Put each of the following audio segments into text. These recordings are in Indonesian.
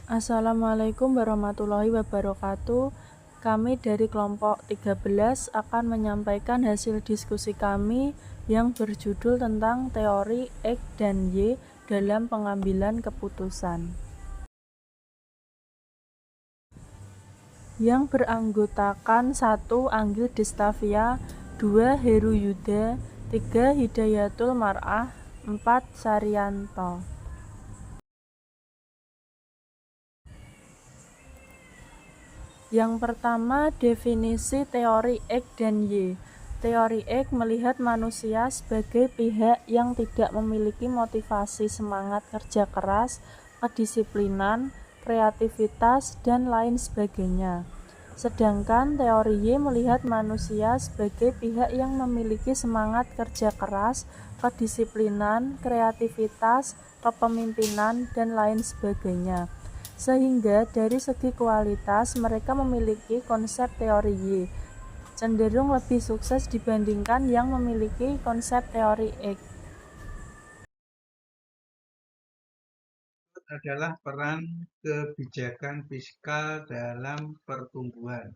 Assalamualaikum warahmatullahi wabarakatuh. Kami dari kelompok 13 akan menyampaikan hasil diskusi kami yang berjudul tentang teori X dan Y dalam pengambilan keputusan. Yang beranggotakan 1. Anggil Distavia, 2. Heru Yuda, 3. Hidayatul Mar'ah, 4. Saryanto. Yang pertama, definisi teori X dan Y. Teori X melihat manusia sebagai pihak yang tidak memiliki motivasi semangat kerja keras, kedisiplinan, kreativitas, dan lain sebagainya. Sedangkan teori Y melihat manusia sebagai pihak yang memiliki semangat kerja keras, kedisiplinan, kreativitas, kepemimpinan, dan lain sebagainya. Sehingga dari segi kualitas mereka memiliki konsep teori Y cenderung lebih sukses dibandingkan yang memiliki konsep teori X. Adalah peran kebijakan fiskal dalam pertumbuhan.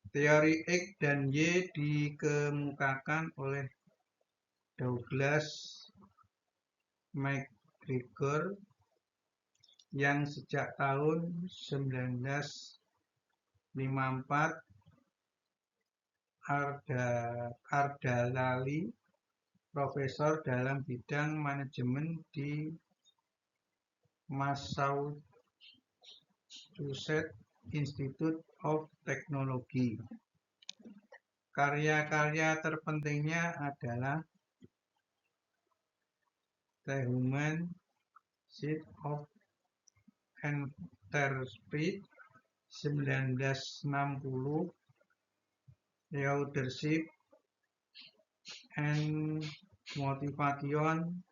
Teori X dan Y dikemukakan oleh Douglas MacGregor yang sejak tahun 1954 Ardalali, profesor dalam bidang manajemen di Massachusetts Institute of Technology. Karya-karya terpentingnya adalah The Human Side of Enterprise 1960, Leadership and Motivation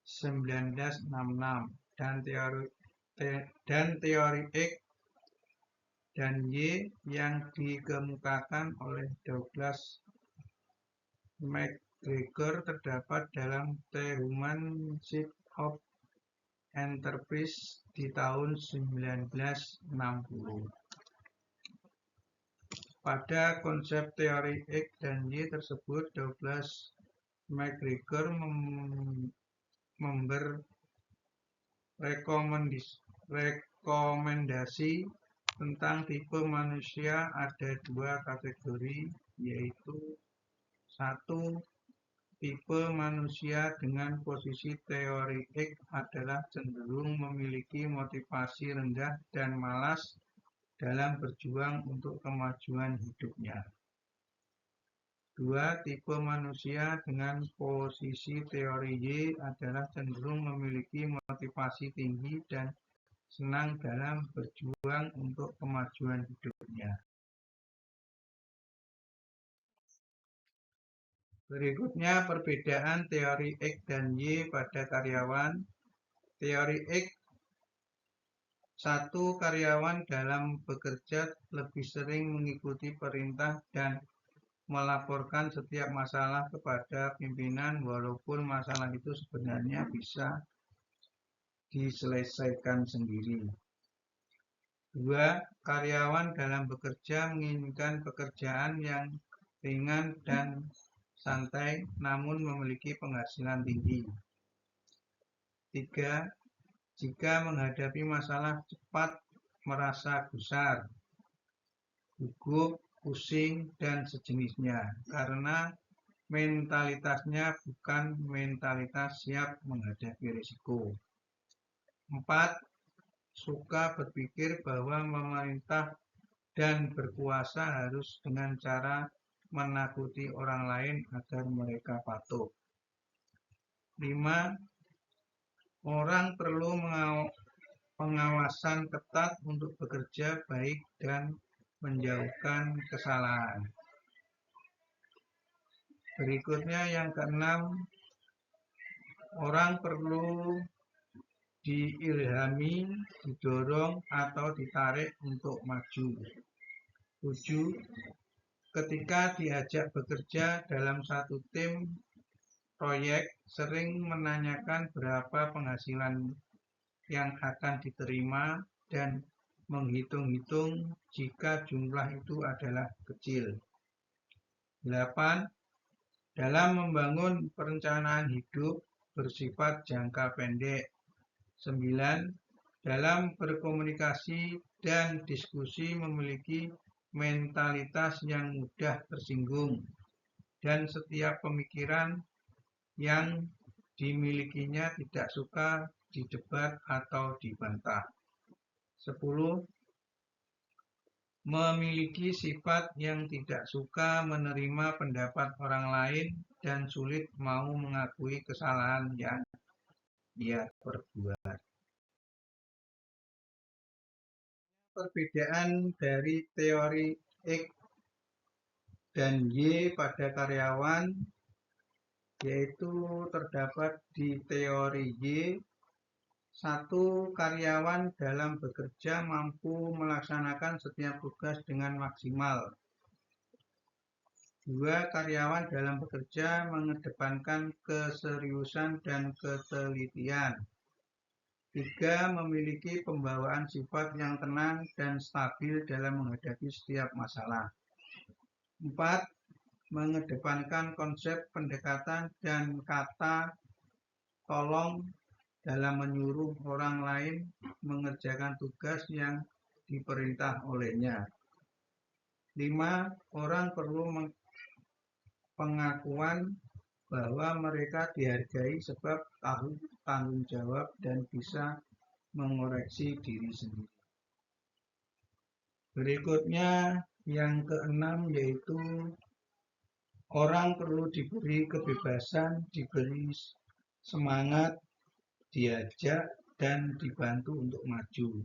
1966, dan teori X dan Y yang dikemukakan oleh Douglas MacGregor terdapat dalam The Human Side of Enterprise di tahun 1960. Pada konsep teori X dan Y tersebut, Douglas MacGregor memberi rekomendasi tentang tipe manusia. Ada dua kategori, yaitu 1. Tipe manusia dengan posisi teori X adalah cenderung memiliki motivasi rendah dan malas dalam berjuang untuk kemajuan hidupnya. 2. Tipe manusia dengan posisi teori Y adalah cenderung memiliki motivasi tinggi dan senang dalam berjuang untuk kemajuan hidupnya. Berikutnya perbedaan teori X dan Y pada karyawan. Teori X, 1. Karyawan dalam bekerja lebih sering mengikuti perintah dan melaporkan setiap masalah kepada pimpinan walaupun masalah itu sebenarnya bisa diselesaikan sendiri. 2. Karyawan dalam bekerja menginginkan pekerjaan yang ringan dan santai namun memiliki penghasilan tinggi. 3. Jika menghadapi masalah cepat merasa gusar, gugup, pusing, dan sejenisnya karena mentalitasnya bukan mentalitas siap menghadapi risiko. 4. Suka berpikir bahwa memerintah dan berkuasa harus dengan cara menakuti orang lain agar mereka patuh. 5. Orang perlu pengawasan ketat untuk bekerja baik dan menjauhkan kesalahan. Berikutnya yang keenam, orang perlu diilhami, didorong, atau ditarik untuk maju. 7. Ketika diajak bekerja dalam satu tim proyek, sering menanyakan berapa penghasilan yang akan diterima dan menghitung-hitung jika jumlah itu adalah kecil. 8. Dalam membangun perencanaan hidup bersifat jangka pendek. 9. Dalam berkomunikasi dan diskusi memiliki mentalitas yang mudah tersinggung dan setiap pemikiran yang dimilikinya tidak suka didebat atau dibantah. 10. Memiliki sifat yang tidak suka menerima pendapat orang lain dan sulit mau mengakui kesalahan yang ia perbuat. Perbedaan dari teori X dan Y pada karyawan yaitu terdapat di teori Y. 1. Karyawan dalam bekerja mampu melaksanakan setiap tugas dengan maksimal. 2. Karyawan dalam bekerja mengedepankan keseriusan dan ketelitian. 3. Memiliki pembawaan sifat yang tenang dan stabil dalam menghadapi setiap masalah. 4. Mengedepankan konsep pendekatan dan kata tolong dalam menyuruh orang lain mengerjakan tugas yang diperintah olehnya. 5. Orang perlu pengakuan bahwa mereka dihargai sebab tahu tanggung jawab dan bisa mengoreksi diri sendiri. Berikutnya yang keenam yaitu orang perlu diberi kebebasan, diberi semangat, diajak dan dibantu untuk maju.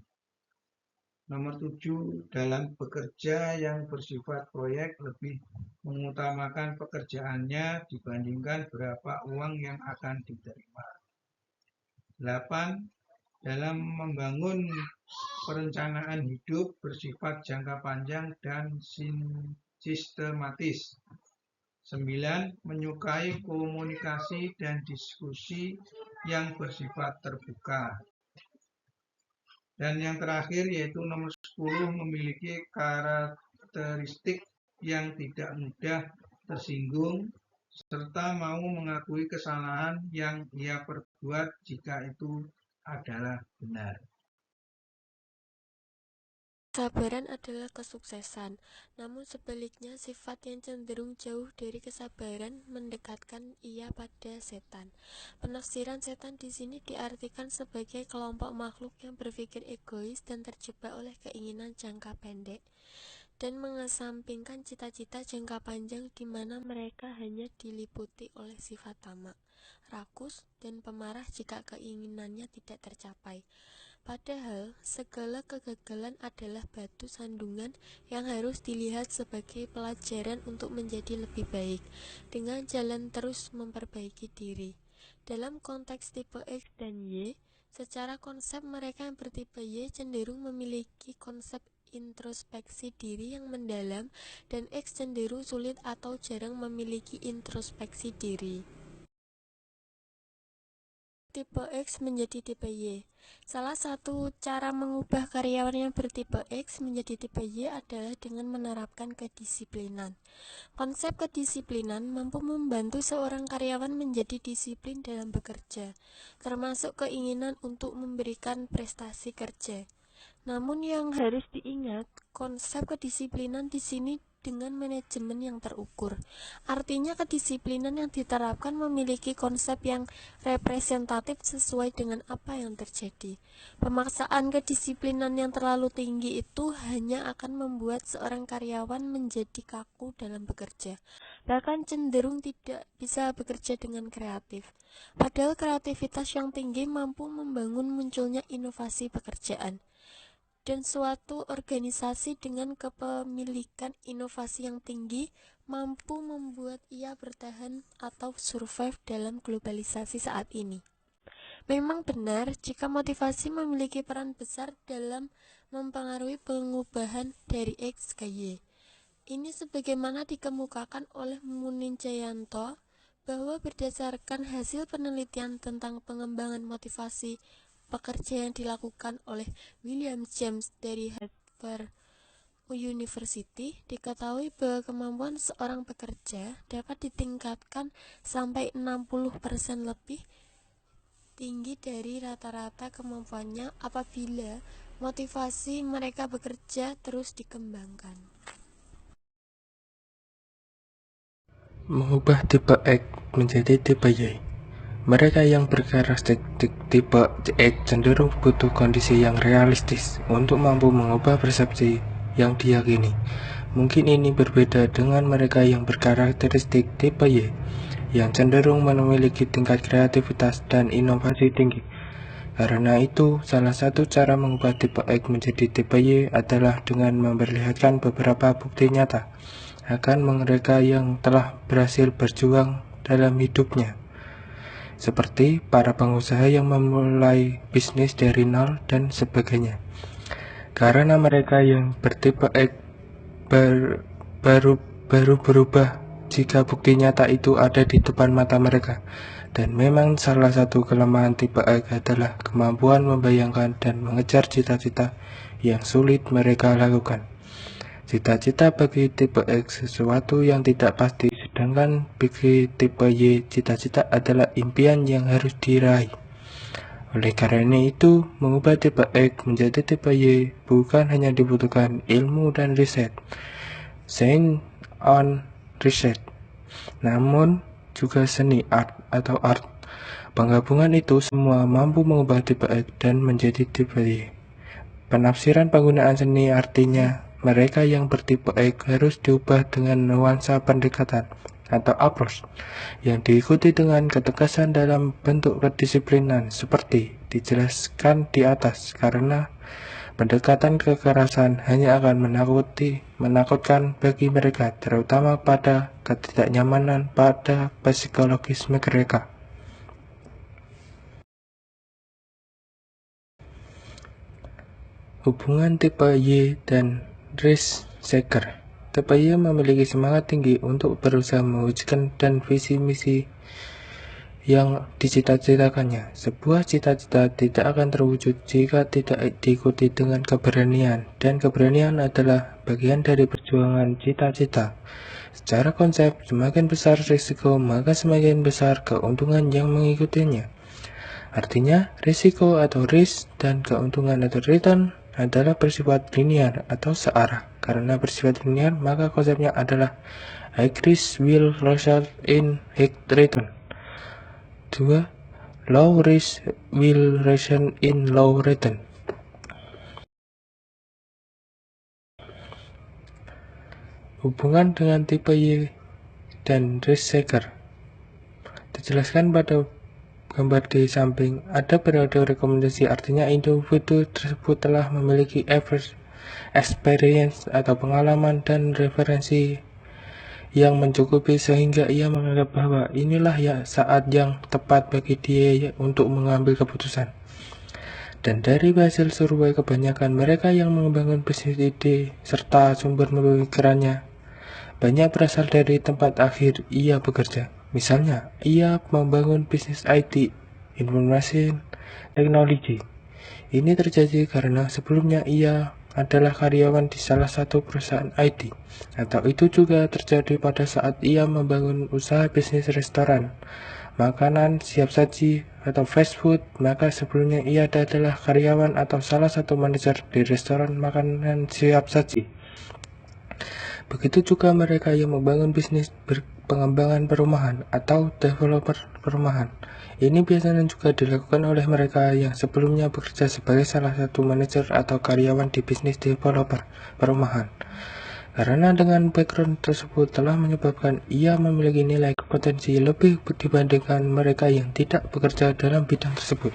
Nomor 7, dalam bekerja yang bersifat proyek lebih mengutamakan pekerjaannya dibandingkan berapa uang yang akan diterima. 8, dalam membangun perencanaan hidup bersifat jangka panjang dan sistematis. 9. Menyukai komunikasi dan diskusi yang bersifat terbuka. Dan yang terakhir yaitu nomor 10, memiliki karakteristik yang tidak mudah tersinggung serta mau mengakui kesalahan yang ia perbuat jika itu adalah benar. Kesabaran adalah kesuksesan, namun sebaliknya sifat yang cenderung jauh dari kesabaran mendekatkan ia pada setan. Penafsiran setan di sini diartikan sebagai kelompok makhluk yang berpikir egois dan terjebak oleh keinginan jangka pendek dan mengesampingkan cita-cita jangka panjang di mana mereka hanya diliputi oleh sifat tamak, rakus, dan pemarah jika keinginannya tidak tercapai. Padahal, segala kegagalan adalah batu sandungan yang harus dilihat sebagai pelajaran untuk menjadi lebih baik, dengan jalan terus memperbaiki diri. Dalam konteks tipe X dan Y, secara konsep mereka yang bertipe Y cenderung memiliki konsep introspeksi diri yang mendalam, dan X cenderung sulit atau jarang memiliki introspeksi diri. Tipe X menjadi tipe Y. Salah satu cara mengubah karyawan yang bertipe X menjadi tipe Y adalah dengan menerapkan kedisiplinan. Konsep kedisiplinan mampu membantu seorang karyawan menjadi disiplin dalam bekerja, termasuk keinginan untuk memberikan prestasi kerja. Namun yang harus diingat, konsep kedisiplinan di sini dengan manajemen yang terukur. Artinya kedisiplinan yang diterapkan memiliki konsep yang representatif sesuai dengan apa yang terjadi. Pemaksaan kedisiplinan yang terlalu tinggi itu hanya akan membuat seorang karyawan menjadi kaku dalam bekerja, bahkan cenderung tidak bisa bekerja dengan kreatif. Padahal kreativitas yang tinggi mampu membangun munculnya inovasi pekerjaan. Dan suatu organisasi dengan kepemilikan inovasi yang tinggi mampu membuat ia bertahan atau survive dalam globalisasi saat ini. Memang benar jika motivasi memiliki peran besar dalam mempengaruhi pengubahan dari X ke Y. Ini sebagaimana dikemukakan oleh Munin Jayanto bahwa berdasarkan hasil penelitian tentang pengembangan motivasi pekerja yang dilakukan oleh William James dari Harvard University, diketahui bahwa kemampuan seorang pekerja dapat ditingkatkan sampai 60% lebih tinggi dari rata-rata kemampuannya apabila motivasi mereka bekerja terus dikembangkan. Mengubah tipe X menjadi tipe Y. Mereka yang berkarakteristik tipe X cenderung butuh kondisi yang realistis untuk mampu mengubah persepsi yang diyakini. Mungkin ini berbeda dengan mereka yang berkarakteristik tipe Y, yang cenderung memiliki tingkat kreativitas dan inovasi tinggi. Karena itu, salah satu cara mengubah tipe X menjadi tipe Y adalah dengan memperlihatkan beberapa bukti nyata akan mereka yang telah berhasil berjuang dalam hidupnya, seperti para pengusaha yang memulai bisnis dari nol dan sebagainya. Karena mereka yang bertipe X baru berubah jika bukti nyata itu ada di depan mata mereka. Dan memang salah satu kelemahan tipe X adalah kemampuan membayangkan dan mengejar cita-cita yang sulit mereka lakukan. Cita-cita bagi tipe X sesuatu yang tidak pasti, sedangkan bagi tipe Y, cita-cita adalah impian yang harus diraih. Oleh karena itu, mengubah tipe X menjadi tipe Y bukan hanya dibutuhkan ilmu dan riset, science on research, namun juga seni art. Penggabungan itu semua mampu mengubah tipe X dan menjadi tipe Y. Penafsiran penggunaan seni artinya mereka yang bertipe X harus diubah dengan nuansa pendekatan atau approach yang diikuti dengan ketegasan dalam bentuk kedisiplinan seperti dijelaskan di atas, karena pendekatan kekerasan hanya akan menakutkan bagi mereka, terutama pada ketidaknyamanan pada psikologis mereka. Hubungan tipe Y dan Risk Seeker. Tipe Y memiliki semangat tinggi untuk berusaha mewujudkan dan visi misi yang dicita-citakannya. Sebuah cita-cita tidak akan terwujud jika tidak diikuti dengan keberanian, dan keberanian adalah bagian dari perjuangan cita-cita. Secara konsep, semakin besar risiko, maka semakin besar keuntungan yang mengikutinya. Artinya, risiko atau risk dan keuntungan atau return adalah bersifat linear atau searah. Karena bersifat linear, maka konsepnya adalah high risk will result in high return. 2. Low risk will result in low return. Hubungan dengan tipe Y dan risk seeker dijelaskan pada gambar di samping. Ada periode rekomendasi, artinya individu tersebut telah memiliki experience atau pengalaman dan referensi yang mencukupi sehingga ia menganggap bahwa inilah ya saat yang tepat bagi dia untuk mengambil keputusan. Dan dari hasil survei, kebanyakan mereka yang mengembangkan bisnis ide serta sumber pemikirannya banyak berasal dari tempat akhir ia bekerja. Misalnya, ia membangun bisnis IT, information technology. Ini terjadi karena sebelumnya ia adalah karyawan di salah satu perusahaan IT, atau itu juga terjadi pada saat ia membangun usaha bisnis restoran, makanan siap saji, atau fast food, maka sebelumnya ia adalah karyawan atau salah satu manajer di restoran makanan siap saji. Begitu juga mereka yang membangun bisnis pengembangan perumahan atau developer perumahan. Ini biasanya juga dilakukan oleh mereka yang sebelumnya bekerja sebagai salah satu manajer atau karyawan di bisnis developer perumahan. Karena dengan background tersebut telah menyebabkan ia memiliki nilai kompetensi lebih dibandingkan mereka yang tidak bekerja dalam bidang tersebut.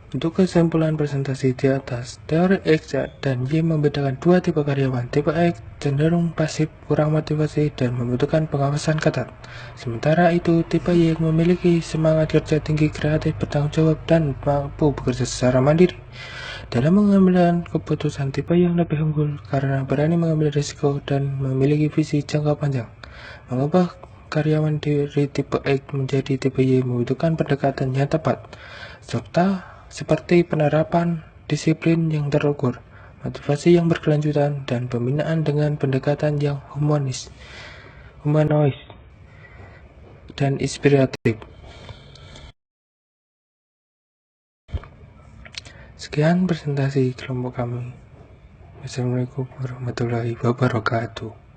Untuk kesimpulan presentasi di atas, teori X dan Y membedakan dua tipe karyawan. Tipe X cenderung pasif, kurang motivasi, dan membutuhkan pengawasan ketat. Sementara itu, tipe Y memiliki semangat kerja tinggi, kreatif, bertanggung jawab, dan mampu bekerja secara mandiri. Dalam mengambil keputusan, tipe yang lebih unggul karena berani mengambil risiko dan memiliki visi jangka panjang. Mengubah karyawan dari tipe X menjadi tipe Y membutuhkan pendekatan yang tepat, serta seperti penerapan disiplin yang terukur, motivasi yang berkelanjutan, dan pembinaan dengan pendekatan yang humanoid dan inspiratif. Sekian presentasi kelompok kami. Wassalamualaikum warahmatullahi wabarakatuh.